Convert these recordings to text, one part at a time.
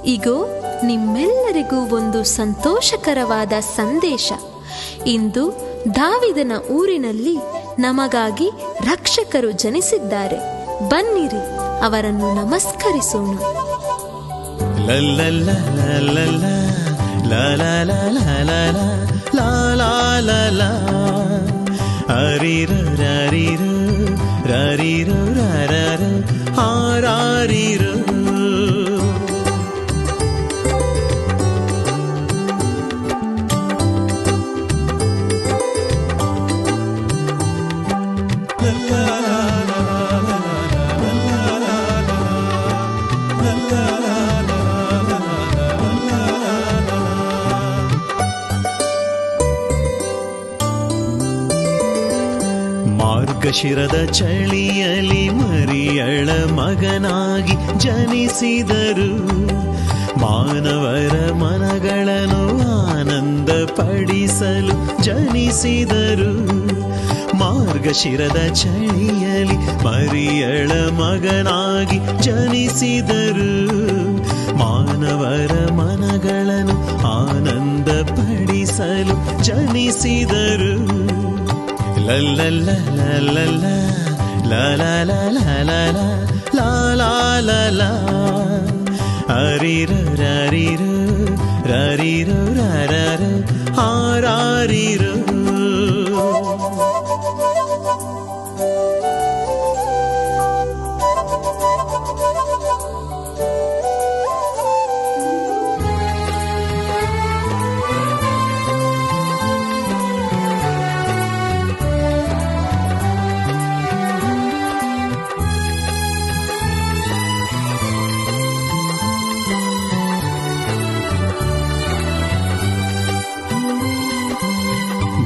ಇಗೋ, ನಿಮ್ಮೆಲ್ಲರಿಗೂ ಒಂದು ಸಂತೋಷಕರವಾದ ಸಂದೇಶ. ಇಂದು ದಾವಿದನ ಊರಿನಲ್ಲಿ ನಮಗಾಗಿ ರಕ್ಷಕರು ಜನಿಸಿದ್ದಾರೆ. ಬನ್ನಿರಿ, ಅವರನ್ನು ನಮಸ್ಕರಿಸೋಣ. ಮಾರ್ಗಶಿರದ ಚಳಿಯಲಿ ಮರಿಯಳ ಮಗನಾಗಿ ಜನಿಸಿದರು. ಮಾನವರ ಮನಗಳನ್ನು ಆನಂದ ಪಡಿಸಲು ಜನಿಸಿದರು. ಮಾರ್ಗಶಿರದ ಚಳಿಯಲಿ ಮರಿಯಳ ಮಗನಾಗಿ ಜನಿಸಿದರು. ಮಾನವರ ಮನಗಳನ್ನು ಆನಂದ ಪಡಿಸಲು ಜನಿಸಿದರು. ಹರಿರು ರರಿರು ರರಿರು ರರರು ಹಾರಾರಿರು.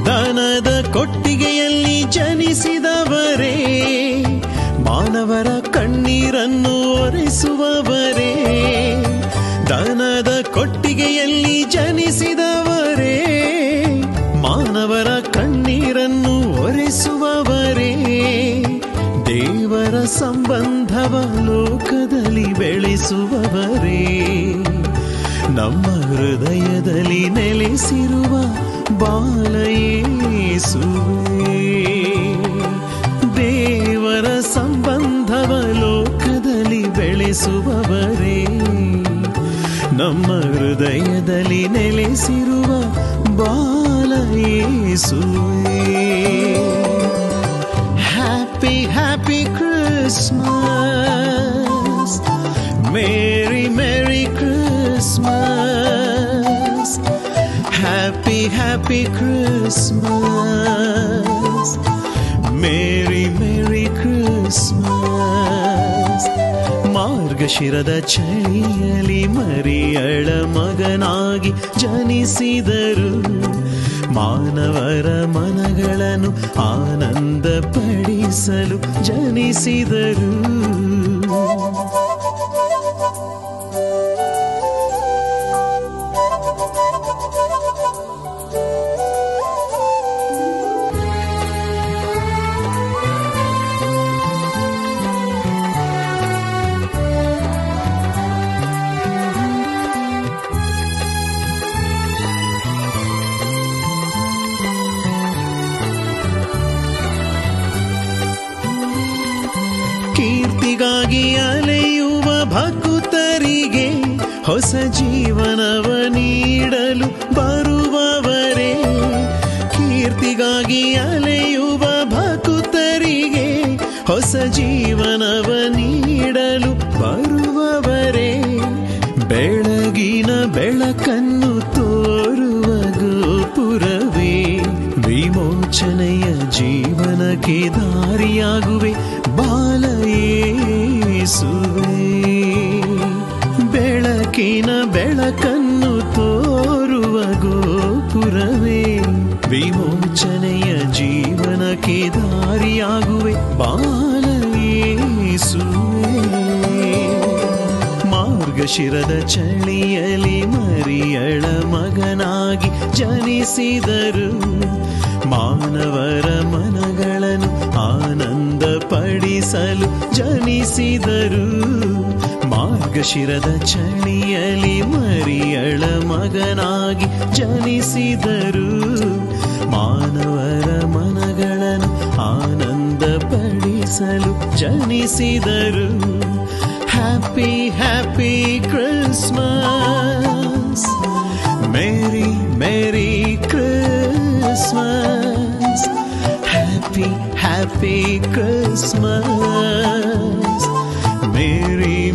ದನದ ಕೊಟ್ಟಿಗೆಯಲ್ಲಿ ಜನಿಸಿದವರೇ, ಮಾನವರ ಕಣ್ಣೀರನ್ನು ಒರೆಸುವವರೇ. ದನದ ಕೊಟ್ಟಿಗೆಯಲ್ಲಿ ಜನಿಸಿದವರೇ, ಮಾನವರ ಕಣ್ಣೀರನ್ನು ಒರೆಸುವವರೇ. ದೇವರ ಸಂಬಂಧವ ಲೋಕದಲ್ಲಿ ಬೆಳೆಸುವವರೇ. ನಮ್ಮ ಹೃದಯದಲ್ಲಿ ನೆಲೆಸಿರುವ ಬಾಲಯೇಸುವೇ. ದೇವರ ಸಂಬಂಧವ ಲೋಕದಲ್ಲಿ ಬೆಳೆಸುವವರೇ. ನಮ್ಮ ಹೃದಯದಲ್ಲಿ ನೆಲೆಸಿರುವ ಬಾಲಯೇಸುವೇ. Happy happy Christmas, merry merry Christmas. Happy, happy Christmas, Merry, Merry Christmas. ಮಾರ್ಗಶಿರದ ಚಳಿಯಲಿ ಮರಿಯಳ ಮಗನಾಗಿ ಜನಿಸಿದರು. ಮಾನವರ ಮನಗಳನ್ನು ಆನಂದ ಪಡಿಸಲು ಜನಿಸಿದರು. ಕೀರ್ತಿಗಾಗಿ ಅಲೆಯುವ ಭಕ್ತರಿಗೆ ಹೊಸ ಜೀವನವ ನೀಡಲು ಬರುವವರೇ. ಕೀರ್ತಿಗಾಗಿ ಅಲೆಯುವ ಭಕ್ತರಿಗೆ ಹೊಸ ಜೀವನವ ನೀಡಲು ಬರುವವರೇ. ಬೆಳಗಿನ ಬೆಳಕನ್ನು ತೋರುವ ಗೋಪುರವೇ. ವಿಮೋಚನೆಯ ಜೀವನಕ್ಕೆ ದಾರಿಯಾಗುವೆ ಬಾಲಯೇಸುವೇ. ಬೆಳಕಿನ ಬೆಳಕನ್ನು ತೋರುವ ಗೋಪುರವೇ. ವಿಮೋಚನೆಯ ಜೀವನಕ್ಕೆ ದಾರಿಯಾಗುವೆ ಬಾಲಯೇಸುವೇ. ಮಾರ್ಗಶಿರದ ಚಳಿಯಲಿ ಮರಿಯಳ ಮಗನಾಗಿ ಜನಿಸಿದರು. ಮಾನವರ ಮನಗಳನ್ನು ಆನಂದ ಪಡಿಸಲು ಜನಿಸಿದರು. ಮೃಗಶಿರದ ಚಳಿಯಲಿ ಮರಿಯಳ ಮಗನಾಗಿ ಜನಿಸಿದರು. ಮಾನವರ ಮನಗಳನ್ನು ಆನಂದಪಡಿಸಲು ಜನಿಸಿದರು. Happy happy Christmas, merry merry Christmas, happy happy Christmas, ಮೇರಿ